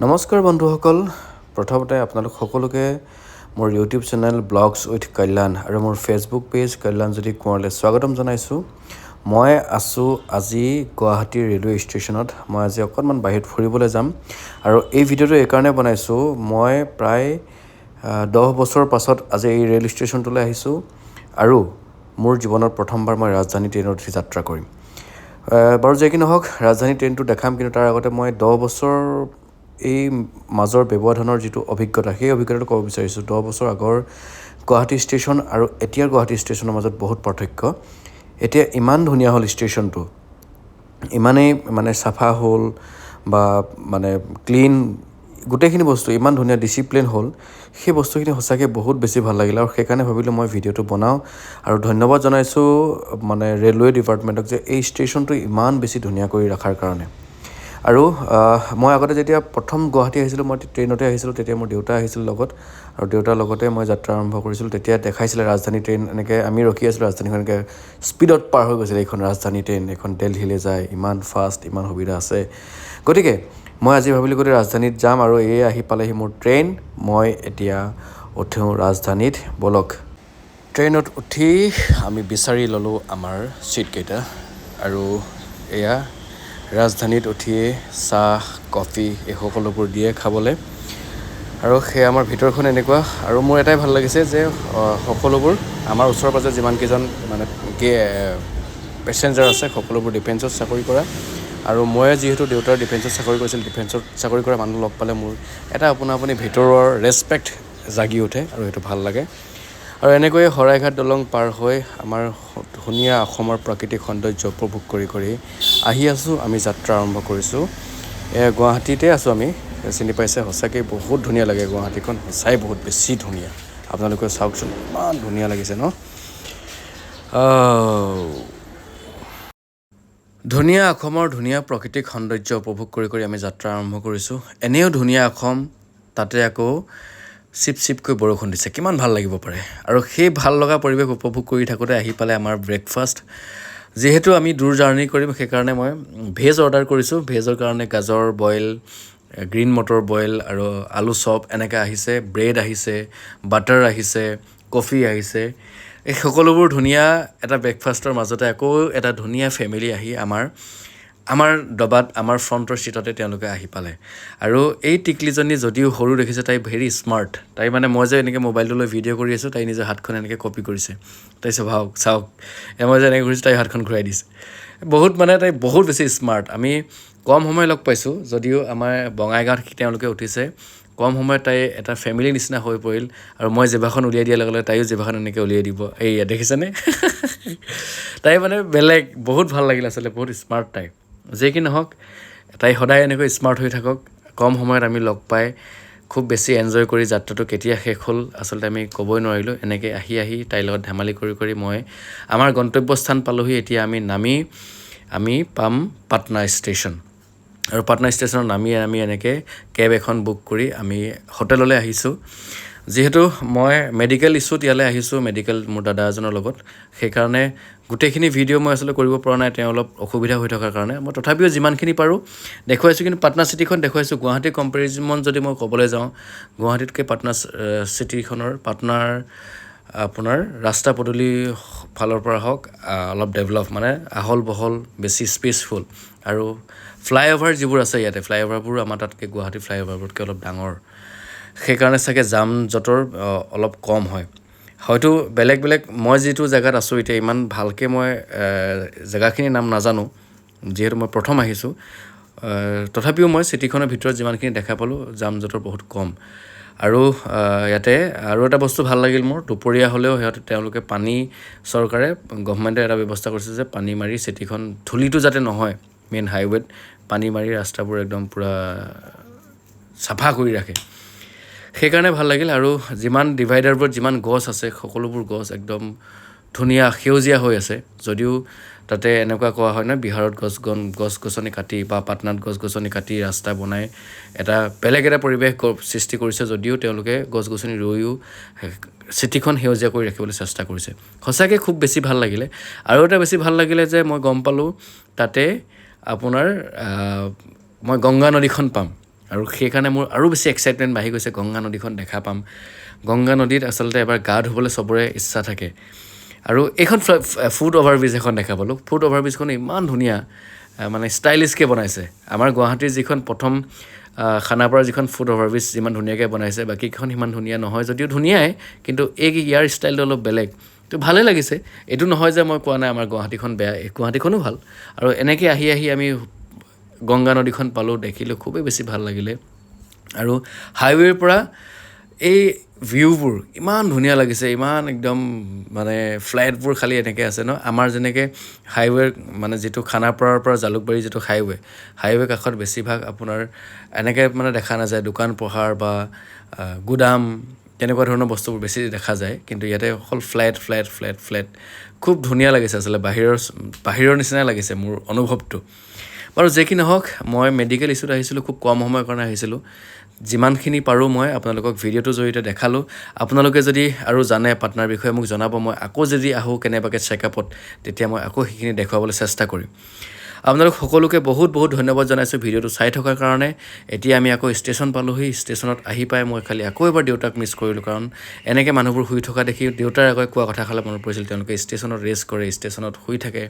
নমস্কাৰ বন্ধুসকল প্ৰথমতে আপোনালোক সকলোকে মোৰ ইউটিউব চেনেল ব্লগছ উইথ কল্যাণ আৰু মোৰ ফেচবুক পেজ কল্যাণজ্যোতি কোঁৱৰলৈ স্বাগতম জনাইছোঁ মই আছোঁ আজি গুৱাহাটী ৰেলৱে ষ্টেচনত মই আজি অকণমান বাহিৰত ফুৰিবলৈ যাম আৰু এই ভিডিঅ'টো এইকাৰণে বনাইছোঁ মই প্ৰায় 10 বছৰ পাছত আজি এই ৰেল ষ্টেচনটোলৈ আহিছোঁ আৰু মোৰ জীৱনত প্ৰথমবাৰ মই ৰাজধানী ট্ৰেইনত যাত্ৰা কৰিম বাৰু যে কি নহওক ৰাজধানী ট্ৰেইনটো দেখাম কিন্তু তাৰ আগতে মই 10 বছৰ এই মাজৰ ব্যৱধানৰ যিটো অভিজ্ঞতা সেই অভিজ্ঞতাটো ক'ব বিচাৰিছোঁ 10 বছৰ আগৰ গুৱাহাটী ষ্টেচন আৰু এতিয়াৰ গুৱাহাটী ষ্টেচনৰ মাজত বহুত পাৰ্থক্য এতিয়া ইমান ধুনীয়া হ'ল ষ্টেচনটো ইমানেই মানে চাফা হ'ল বা মানে ক্লিন গোটেইখিনি বস্তু ইমান ধুনীয়া ডিচিপ্লিন হ'ল সেই বস্তুখিনি সঁচাকৈ বহুত বেছি ভাল লাগিল আৰু সেইকাৰণে ভাবিলোঁ মই ভিডিঅ'টো বনাওঁ আৰু ধন্যবাদ জনাইছোঁ মানে ৰেলৱে ডিপাৰ্টমেণ্টক যে এই ষ্টেচনটো ইমান বেছি ধুনীয়া কৰি ৰখাৰ কাৰণে আৰু মই আগতে যেতিয়া প্ৰথম গুৱাহাটী আহিছিলোঁ মই ট্ৰেইনতে আহিছিলোঁ তেতিয়া মোৰ দেউতা আহিছিল লগত আৰু দেউতাৰ লগতে মই যাত্ৰা আৰম্ভ কৰিছিলোঁ তেতিয়া দেখাইছিলে ৰাজধানী ট্ৰেইন এনেকৈ আমি ৰখি আছিলোঁ ৰাজধানীখন এনেকৈ স্পীডত পাৰ হৈ গৈছিলে এইখন ৰাজধানী ট্ৰেইন এখন দিল্লীলৈ যায় ইমান ফাষ্ট ইমান সুবিধা আছে গতিকে মই আজি ভাবিলোঁ গোটেই ৰাজধানীত যাম আৰু এই আহি পালেহি মোৰ ট্ৰেইন মই এতিয়া উঠোঁ ৰাজধানীত বলক ট্ৰেইনত উঠি আমি বিচাৰি ল'লোঁ আমাৰ ছিটকেইটা আৰু এয়া ৰাজধানীত উঠিয়ে চাহ কফি এই সকলোবোৰ দিয়ে খাবলৈ আৰু সেই আমাৰ ভিতৰখন এনেকুৱা আৰু মোৰ এটাই ভাল লাগিছে যে সকলোবোৰ আমাৰ ওচৰৰ পাজৰে যিমানকেইজন মানে পেচেঞ্জাৰ আছে সকলোবোৰ ডিফেন্সত চাকৰি কৰা আৰু মই যিহেতু দেউতাৰ ডিফেন্সত চাকৰি কৰিছিল ডিফেন্সত চাকৰি কৰা মানুহ লগ পালে মোৰ এটা আপুনি ভিতৰৰ ৰেচপেক্ট জাগি উঠে আৰু সেইটো ভাল লাগে আৰু এনেকৈয়ে শৰাইঘাট দলং পাৰ হৈ আমাৰ ধুনীয়া অসমৰ প্ৰাকৃতিক সৌন্দৰ্য উপভোগ কৰি আহি আছোঁ আমি যাত্ৰা আৰম্ভ কৰিছোঁ গুৱাহাটীতে আছোঁ আমি চিনি পাইছে সঁচাকৈ বহুত ধুনীয়া লাগে গুৱাহাটীখন সঁচাই বহুত বেছি ধুনীয়া আপোনালোকে চাওকচোন ইমান ধুনীয়া লাগিছে ন ধুনীয়া অসমৰ ধুনীয়া প্ৰাকৃতিক সৌন্দৰ্য উপভোগ কৰি আমি যাত্ৰা আৰম্ভ কৰিছোঁ এনেও ধুনীয়া অসম তাতে আকৌ চিপকৈ বৰষুণ দিছে কিমান ভাল লাগিব পাৰে আৰু সেই ভাল লগা পৰিৱেশ উপভোগ কৰি থাকোঁতে আহি পালে আমাৰ ব্ৰেকফাষ্ট যিহেতু আমি দূৰ জাৰ্ণি কৰিম সেইকাৰণে মই ভেজ অৰ্ডাৰ কৰিছোঁ ভেজৰ কাৰণে গাজৰ বইল গ্ৰীণ মটৰ বইল আৰু আলু চপ এনেকৈ আহিছে ব্ৰেড আহিছে বাটাৰ আহিছে কফি আহিছে এই সকলোবোৰ ধুনীয়া এটা ব্ৰেকফাষ্টৰ মাজতে আকৌ এটা ধুনীয়া ফেমিলি আহি আমাৰ ডবাত আমাৰ ফ্ৰণ্টৰ ছিটতে তেওঁলোকে আহি পালে আৰু এই টিকলিজনী যদিও সৰু দেখিছে তাই ভেৰি স্মাৰ্ট তাই মানে মই যে এনেকৈ মোবাইলটো লৈ ভিডিঅ' কৰি আছোঁ তাই নিজৰ হাতখন এনেকৈ কপি কৰিছে তাই চাওক মই যে এনেকৈ কৰিছোঁ তাই হাতখন ঘূৰাই দিছে তাই বহুত বেছি স্মাৰ্ট আমি কম সময় লগ পাইছোঁ যদিও আমাৰ বঙাইগাঁৱত তেওঁলোকে উঠিছে কম সময়ত তাই এটা ফেমিলি নিচিনা হৈ পৰিল আৰু মই জিভাখন উলিয়াই দিয়াৰ লগে লগে তাইও জিভাখন এনেকৈ উলিয়াই দিব এইয়া দেখিছেনে তাই মানে বেলেগ বহুত ভাল লাগিল আচলতে বহুত স্মাৰ্ট তাই যে কি নহওক তাই সদায় এনেকৈ স্মাৰ্ট হৈ থাকক কম সময়ত আমি লগ পাই খুব বেছি এনজয় কৰি যাত্ৰাটো কেতিয়া শেষ হ'ল আচলতে আমি ক'বই নোৱাৰিলোঁ এনেকৈ আহি তাইৰ লগত ধেমালি কৰি মই আমাৰ গন্তব্যস্থান পালোহি এতিয়া আমি পাম পাটনা ষ্টেচন আৰু পাটনা ষ্টেচনত নামি আমি এনেকৈ কেব এখন বুক কৰি আমি হোটেললৈ আহিছোঁ যিহেতু মই মেডিকেল ইছ্যুত ইয়ালৈ আহিছোঁ মেডিকেল মোৰ দাদা এজনৰ লগত সেইকাৰণে গোটেইখিনি ভিডিঅ' মই আচলতে কৰিব পৰা নাই তেওঁ অলপ অসুবিধা হৈ থকাৰ কাৰণে মই তথাপিও যিমানখিনি পাৰোঁ দেখুৱাইছোঁ কিন্তু পাটনা চিটিখন দেখুৱাইছোঁ গুৱাহাটী কম্পেৰিজন যদি মই ক'বলৈ যাওঁ গুৱাহাটীতকৈ পাটনা চিটিখনৰ পাটনাৰ আপোনাৰ ৰাস্তা পদূলি ফালৰ পৰা হওক অলপ ডেভেলপ মানে আহল বহল বেছি স্পেচফুল আৰু ফ্লাইঅভাৰ যিবোৰ আছে ইয়াতে ফ্লাইঅভাৰবোৰ আমাৰ তাতকৈ গুৱাহাটী ফ্লাইঅভাৰবোৰতকৈ অলপ ডাঙৰ সেইকাৰণে চাগে যাম জঁটৰ অলপ কম হয় হয়তো বেলেগ মই যিটো জেগাত আছোঁ এতিয়া ইমান ভালকৈ মই জেগাখিনিৰ নাম নাজানো যিহেতু মই প্ৰথম আহিছোঁ তথাপিও মই চিটিখনৰ ভিতৰত যিমানখিনি দেখা পালোঁ যাম জঁটৰ বহুত কম আৰু ইয়াতে আৰু এটা বস্তু ভাল লাগিল মোৰ দুপৰীয়া হ'লেও তেওঁলোকে পানী চৰকাৰে গভৰ্ণমেণ্টে এটা ব্যৱস্থা কৰিছে যে পানী মাৰি চিটিখন ধূলিটো যাতে নহয় মেইন হাইৱেত পানী মাৰি ৰাস্তাবোৰ একদম পূৰা চাফা কৰি ৰাখে সেইকাৰণে ভাল লাগিল আৰু যিমান ডিভাইডাৰবোৰত যিমান গছ আছে সকলোবোৰ গছ একদম ধুনীয়া সেউজীয়া হৈ আছে যদিও তাতে এনেকুৱা কোৱা হয় ন বিহাৰত গছ-গছনি কাটি বা পাটনাত গছ-গছনি কাটি ৰাস্তা বনাই এটা বেলেগ এটা পৰিৱেশ সৃষ্টি কৰিছে যদিও তেওঁলোকে গছ-গছনি ৰুইও চিটিখন সেউজীয়া কৰি ৰাখিবলৈ চেষ্টা কৰিছে সঁচাকৈ খুব বেছি ভাল লাগিলে আৰু এটা বেছি ভাল লাগিলে যে মই গম পালোঁ তাতে আপোনাৰ মই গংগা নদীখন পাম আৰু সেইকাৰণে মোৰ আৰু বেছি এক্সাইটমেণ্ট বাঢ়ি গৈছে গংগা নদীখন দেখা পাম গংগা নদীত আচলতে এবাৰ গা ধুবলৈ চবৰে ইচ্ছা থাকে আৰু এইখন ফুড অভাৰব্ৰিজ এখন দেখা পালোঁ ফুড অভাৰব্ৰিজখন ইমান ধুনীয়া মানে ষ্টাইলিছকৈ বনাইছে আমাৰ গুৱাহাটীৰ যিখন প্ৰথম খানাপাৰাৰ যিখন ফুড অভাৰব্ৰিজ যিমান ধুনীয়াকৈ বনাইছে বাকীকেইখন সিমান ধুনীয়া নহয় যদিও ধুনীয়াই কিন্তু ইয়াৰ ষ্টাইলটো অলপ বেলেগ তো ভালেই লাগিছে এইটো নহয় যে মই কোৱা নাই আমাৰ গুৱাহাটীখন বেয়া গুৱাহাটীখনো ভাল আৰু এনেকৈ আহি আমি গংগা নদীখন পালোঁ দেখিলোঁ খুবেই বেছি ভাল লাগিলে আৰু হাইৱেৰ পৰা এই ভিউবোৰ ইমান ধুনীয়া লাগিছে ইমান একদম মানে ফ্লাইটবোৰ খালি এনেকৈ আছে ন আমাৰ যেনেকৈ হাইৱেৰ মানে যিটো খানাপাৰাৰ পৰা জালুকবাৰী যিটো হাইৱে কাষত বেছিভাগ আপোনাৰ এনেকৈ মানে দেখা নাযায় দোকান পোহাৰ বা গুদাম তেনেকুৱা ধৰণৰ বস্তুবোৰ বেছি দেখা যায় কিন্তু ইয়াতে অকল ফ্লেট খুব ধুনীয়া লাগিছে আচলতে বাহিৰৰ নিচিনাই লাগিছে মোৰ অনুভৱটো বাৰু যি কি নহওক মই মেডিকেল ইছ্যুত আহিছিলোঁ খুব কম সময়ৰ কাৰণে আহিছিলোঁ যিমানখিনি পাৰোঁ মই আপোনালোকক ভিডিঅ'টোৰ জৰিয়তে দেখালোঁ আপোনালোকে যদি আৰু জানে পাটনাৰ বিষয়ে মোক জনাব মই আকৌ যদি আহোঁ কেনেবাকৈ চেকআপত তেতিয়া মই আকৌ সেইখিনি দেখুৱাবলৈ চেষ্টা কৰিম আপোনালোক সকলোকে বহুত ধন্যবাদ জনাইছোঁ ভিডিঅ'টো চাই থকাৰ কাৰণে এতিয়া আমি আকৌ ষ্টেচন পালোহি ষ্টেচনত আহি পাই মই খালি আকৌ এবাৰ দেউতাক মিছ কৰিলোঁ কাৰণ এনেকৈ মানুহবোৰ শুই থকা দেখি দেউতাৰ আকৌ কোৱা কথা খালে মনত পৰিছিল তেওঁলোকে ষ্টেচনত ৰেষ্ট কৰে ষ্টেচনত শুই থাকে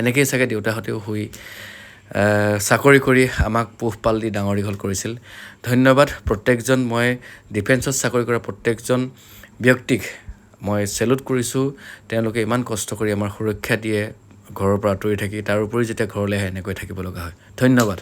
এনেকৈয়ে চাগে দেউতাহঁতেও শুই চাকৰি কৰি আমাক পোহপাল দি ডাঙৰ দীঘল কৰিছিল ধন্যবাদ প্ৰত্যেকজন মই ডিফেন্সত চাকৰি কৰা প্ৰত্যেকজন ব্যক্তিক মই চেলুট কৰিছোঁ তেওঁলোকে ইমান কষ্ট কৰি আমাৰ সুৰক্ষা দিয়ে ঘৰৰ পৰা আঁতৰি থাকি তাৰ উপৰি যেতিয়া ঘৰলৈ আহে এনেকৈ থাকিব লগা হয় ধন্যবাদ